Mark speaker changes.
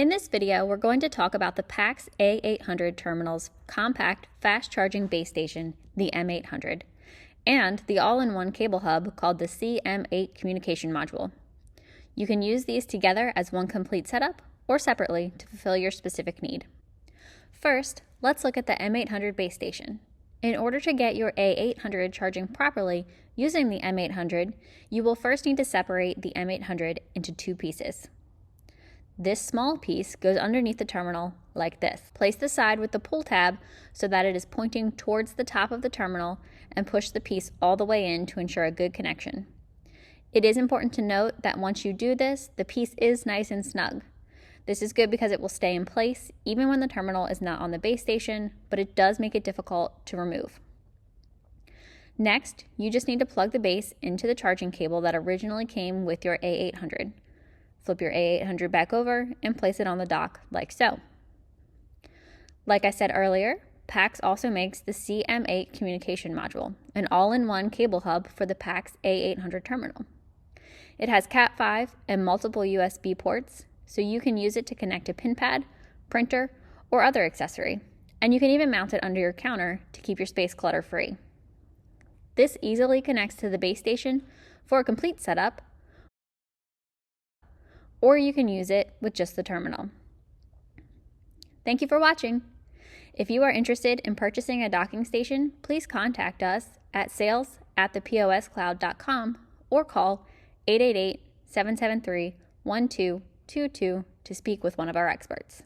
Speaker 1: In this video, we're going to talk about the PAX A800 terminal's compact fast-charging base station, the M800, and the all-in-one cable hub called the CM8 communication module. You can use these together as one complete setup or separately to fulfill your specific need. First, let's look at the M800 base station. In order to get your A800 charging properly using the M800, you will first need to separate the M800 into two pieces. This small piece goes underneath the terminal like this. Place the side with the pull tab so that it is pointing towards the top of the terminal and push the piece all the way in to ensure a good connection. It is important to note that once you do this, the piece is nice and snug. This is good because it will stay in place even when the terminal is not on the base station, but it does make it difficult to remove. Next, you just need to plug the base into the charging cable that originally came with your A800. Flip your A800 back over and place it on the dock like so. Like I said earlier, PAX also makes the CM8 communication module, an all-in-one cable hub for the PAX A800 terminal. It has Cat5 and multiple USB ports, so you can use it to connect a pin pad, printer, or other accessory, and you can even mount it under your counter to keep your space clutter-free. This easily connects to the base station for a complete setup, or you can use it with just the terminal. Thank you for watching. If you are interested in purchasing a docking station, please contact us at sales@theposcloud.com or call 888-773-1222 to speak with one of our experts.